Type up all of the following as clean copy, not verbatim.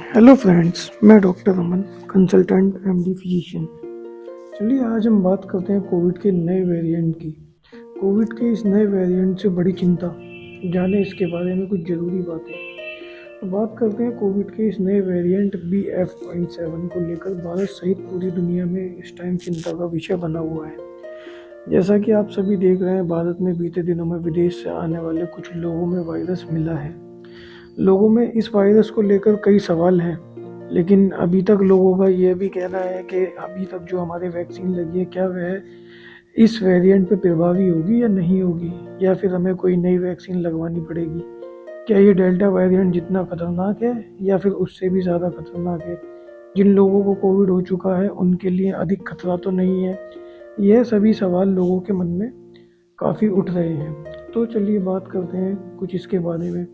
Hello friends, मैं doctor अमन, consultant MD physician. चलिए आज हम बात करते हैं कोविड के नए वेरिएंट की। कोविड के इस नए वेरिएंट से बड़ी चिंता, जाने इसके बारे में कुछ ज़रूरी बातें। तो बात करते हैं कोविड के इस नए वेरिएंट BF.7 को लेकर भारत सहित पूरी दुनिया में इस टाइम चिंता का विषय बना हुआ है। जैसा कि आप सभी देख रहे हैं, भारत में बीते दिनों में विदेश से आने वाले कुछ लोगों में वायरस मिला है। लोगों में इस वायरस को लेकर कई सवाल हैं, लेकिन अभी तक लोगों का यह भी कहना है कि अभी तक जो हमारे वैक्सीन लगी है, क्या वह इस वेरिएंट पे प्रभावी होगी या नहीं होगी, या फिर हमें कोई नई वैक्सीन लगवानी पड़ेगी। क्या ये डेल्टा वेरिएंट जितना खतरनाक है या फिर उससे भी ज़्यादा खतरनाक है। जिन लोगों को कोविड हो चुका है उनके लिए अधिक खतरा तो नहीं है। यह सभी सवाल लोगों के मन में काफ़ी उठ रहे हैं। तो चलिए बात करते हैं कुछ इसके बारे में।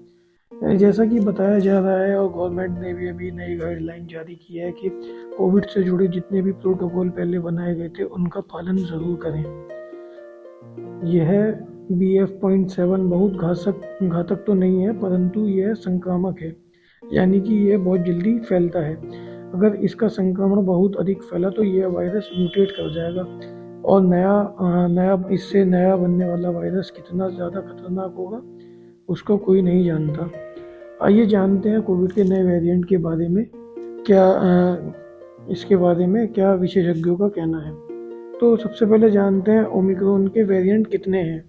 जैसा कि बताया जा रहा है और गवर्नमेंट ने भी अभी नई गाइडलाइन जारी की है कि कोविड से जुड़े जितने भी प्रोटोकॉल पहले बनाए गए थे उनका पालन ज़रूर करें। यह BF.7 बहुत घातक तो नहीं है, परंतु यह संक्रामक है, यानी कि यह बहुत जल्दी फैलता है। अगर इसका संक्रमण बहुत अधिक फैला तो यह वायरस म्यूटेट कर जाएगा और इससे नया बनने वाला वायरस कितना ज़्यादा खतरनाक होगा उसको कोई नहीं जानता। आइए जानते हैं कोविड के नए वेरिएंट के बारे में इसके बारे में क्या विशेषज्ञों का कहना है। तो सबसे पहले जानते हैं ओमिक्रॉन के वेरिएंट कितने हैं।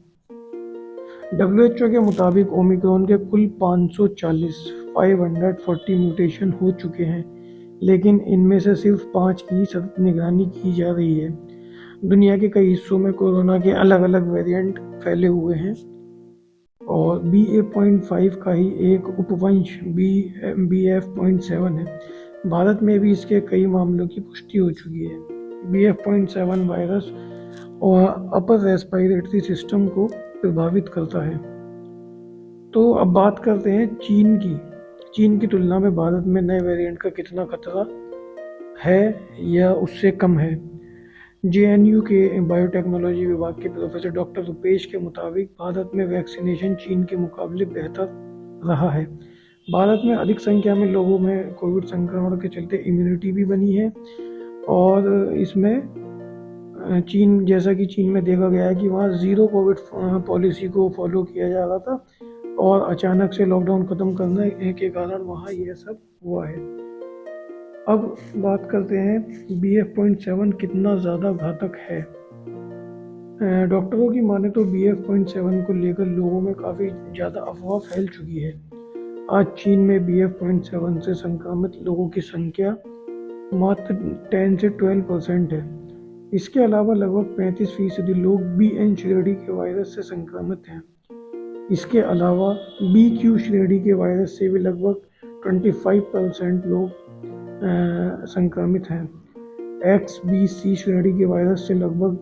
WHO के मुताबिक ओमिक्रॉन के कुल 540 म्यूटेशन हो चुके हैं, लेकिन इनमें से सिर्फ 5 की सतत निगरानी की जा रही है। दुनिया के कई हिस्सों में कोरोना के अलग अलग वेरिएंट फैले हुए हैं और BA.5 का ही एक उपवंश BF.7 है। भारत में भी इसके कई मामलों की पुष्टि हो चुकी है। BF.7 वायरस और अपर रेस्पिरेटरी सिस्टम को प्रभावित करता है। तो अब बात करते हैं चीन की तुलना में भारत में नए वेरिएंट का कितना खतरा है या उससे कम है। JNU के बायोटेक्नोलॉजी विभाग के प्रोफेसर डॉक्टर रुपेश के मुताबिक भारत में वैक्सीनेशन चीन के मुकाबले बेहतर रहा है। भारत में अधिक संख्या में लोगों में कोविड संक्रमण के चलते इम्यूनिटी भी बनी है और इसमें जैसा कि चीन में देखा गया है कि वहाँ ज़ीरो कोविड पॉलिसी को फॉलो किया जा रहा था और अचानक से लॉकडाउन ख़त्म करने के कारण वहाँ यह सब हुआ है। अब बात करते हैं BF.7 कितना ज़्यादा घातक है। डॉक्टरों की माने तो BF.7 को लेकर लोगों में काफ़ी ज़्यादा अफवाह फैल चुकी है। आज चीन में BF.7 से संक्रमित लोगों की संख्या मात्र 10 से 12% है। इसके अलावा लगभग 35% लोग BN श्रेणी के वायरस से संक्रमित हैं। इसके अलावा BQ श्रेणी के वायरस से भी लगभग 25% लोग संक्रमित हैं। XBC श्रेणी के वायरस से लगभग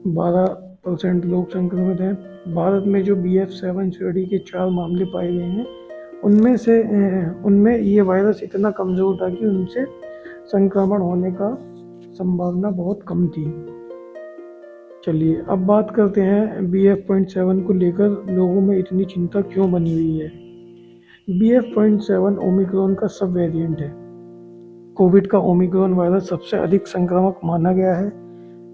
12% लोग संक्रमित हैं। भारत में जो BF.7 श्रेणी के 4 मामले पाए गए हैं उनमें ये वायरस इतना कमज़ोर था कि उनसे संक्रमण होने का संभावना बहुत कम थी। चलिए अब बात करते हैं BF.7 को लेकर लोगों में इतनी चिंता क्यों बनी हुई है। BF.7 ओमिक्रॉन का सब वेरिएंट है। कोविड का ओमिक्रॉन वायरस सबसे अधिक संक्रामक माना गया है।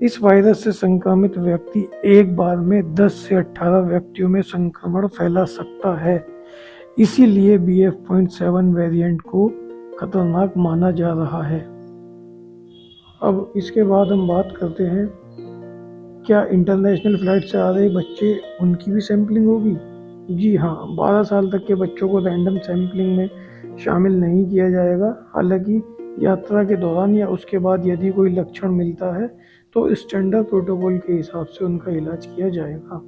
इस वायरस से संक्रमित व्यक्ति एक बार में 10 से 18 व्यक्तियों में संक्रमण फैला सकता है। इसीलिए BF.7 वेरिएंट को खतरनाक माना जा रहा है। अब इसके बाद हम बात करते हैं क्या इंटरनेशनल फ्लाइट से आ रहे बच्चे उनकी भी सैंपलिंग होगी। जी हाँ, 12 साल तक के बच्चों को रैंडम सैंपलिंग में शामिल नहीं किया जाएगा। हालांकि यात्रा के दौरान या उसके बाद यदि कोई लक्षण मिलता है तो स्टैंडर्ड प्रोटोकॉल के हिसाब से उनका इलाज किया जाएगा।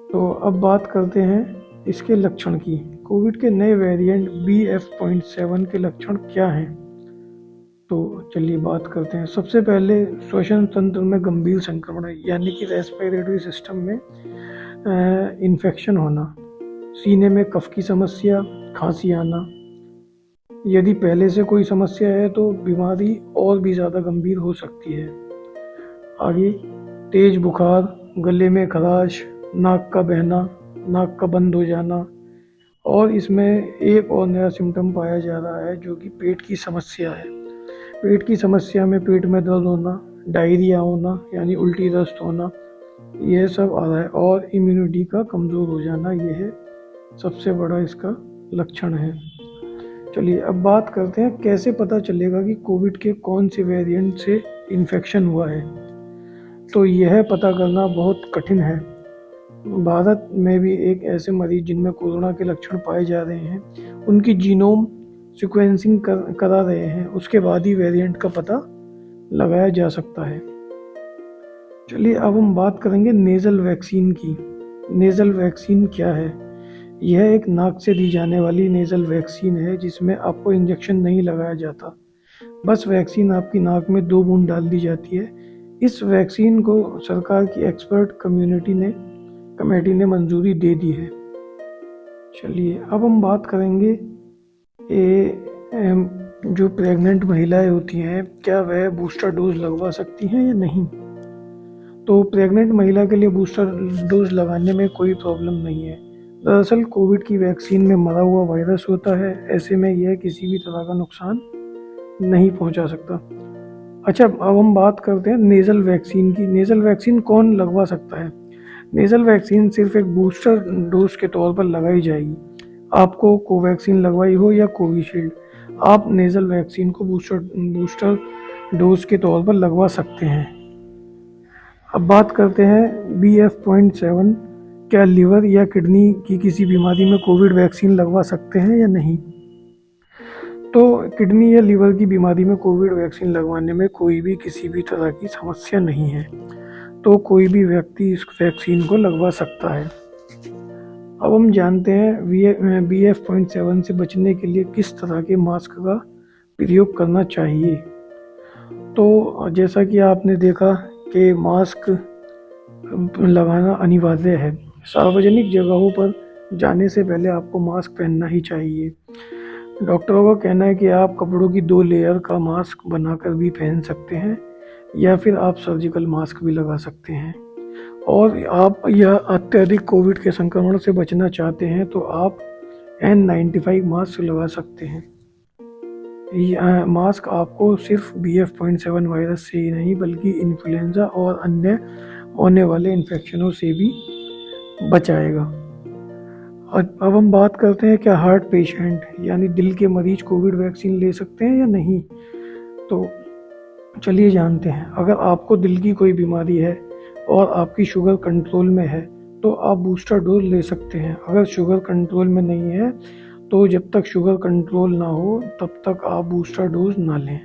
तो अब बात करते हैं इसके लक्षण की। कोविड के नए वेरिएंट BF.7 के लक्षण क्या हैं, तो चलिए बात करते हैं। सबसे पहले श्वसन तंत्र में गंभीर संक्रमण, यानी कि रेस्पिरेटरी सिस्टम में इन्फेक्शन होना, सीने में कफ की समस्या, खांसी आना। यदि पहले से कोई समस्या है तो बीमारी और भी ज़्यादा गंभीर हो सकती है। आगे तेज बुखार, गले में खराश, नाक का बहना, नाक का बंद हो जाना और इसमें एक और नया सिम्टम पाया जा रहा है जो कि पेट की समस्या है। पेट की समस्या में पेट में दर्द होना, डायरिया होना यानी उल्टी दस्त होना, यह सब आ रहा है। और इम्यूनिटी का कमज़ोर हो जाना, यह सबसे बड़ा इसका लक्षण है। चलिए अब बात करते हैं कैसे पता चलेगा कि कोविड के कौन से वेरिएंट से इन्फेक्शन हुआ है। तो यह पता करना बहुत कठिन है। भारत में भी एक ऐसे मरीज जिनमें कोरोना के लक्षण पाए जा रहे हैं, उनकी जीनोम सीक्वेंसिंग करा रहे हैं, उसके बाद ही वेरिएंट का पता लगाया जा सकता है। चलिए अब हम बात करेंगे नेज़ल वैक्सीन की। नेज़ल वैक्सीन क्या है? यह एक नाक से दी जाने वाली नेज़ल वैक्सीन है जिसमें आपको इंजेक्शन नहीं लगाया जाता, बस वैक्सीन आपकी नाक में 2 बूंद डाल दी जाती है। इस वैक्सीन को सरकार की एक्सपर्ट कमेटी ने मंजूरी दे दी है। चलिए अब हम बात करेंगे जो प्रेग्नेंट महिलाएं होती हैं, क्या वह बूस्टर डोज लगवा सकती हैं या नहीं। तो प्रेग्नेंट महिला के लिए बूस्टर डोज लगाने में कोई प्रॉब्लम नहीं है। दरअसल कोविड की वैक्सीन में मरा हुआ वायरस होता है, ऐसे में यह किसी भी तरह का नुकसान नहीं पहुंचा सकता। अच्छा अब हम बात करते हैं नेज़ल वैक्सीन की। नेज़ल वैक्सीन कौन लगवा सकता है? नेज़ल वैक्सीन सिर्फ एक बूस्टर डोज के तौर पर लगाई जाएगी। आपको कोवैक्सीन लगवाई हो या कोविशील्ड, आप नेज़ल वैक्सीन को बूस्टर डोज के तौर पर लगवा सकते हैं। अब बात करते हैं BF.7, क्या लीवर या किडनी की किसी बीमारी में कोविड वैक्सीन लगवा सकते हैं या नहीं। तो किडनी या लीवर की बीमारी में कोविड वैक्सीन लगवाने में कोई भी किसी भी तरह की समस्या नहीं है, तो कोई भी व्यक्ति इस वैक्सीन को लगवा सकता है। अब हम जानते हैं BF.7 से बचने के लिए किस तरह के मास्क का प्रयोग करना चाहिए। तो जैसा कि आपने देखा कि मास्क लगाना अनिवार्य है। सार्वजनिक जगहों पर जाने से पहले आपको मास्क पहनना ही चाहिए। डॉक्टरों का कहना है कि आप कपड़ों की 2 लेयर का मास्क बनाकर भी पहन सकते हैं या फिर आप सर्जिकल मास्क भी लगा सकते हैं। और आप यह अत्यधिक कोविड के संक्रमण से बचना चाहते हैं तो आप N95 मास्क लगा सकते हैं। यह मास्क आपको सिर्फ BF.7 वायरस से ही नहीं बल्कि इन्फ्लुएंजा और अन्य होने वाले इन्फेक्शनों से भी बचाएगा। अब हम बात करते हैं क्या हार्ट पेशेंट यानी दिल के मरीज कोविड वैक्सीन ले सकते हैं या नहीं। तो चलिए जानते हैं। अगर आपको दिल की कोई बीमारी है और आपकी शुगर कंट्रोल में है तो आप बूस्टर डोज ले सकते हैं। अगर शुगर कंट्रोल में नहीं है तो जब तक शुगर कंट्रोल ना हो तब तक आप बूस्टर डोज ना लें।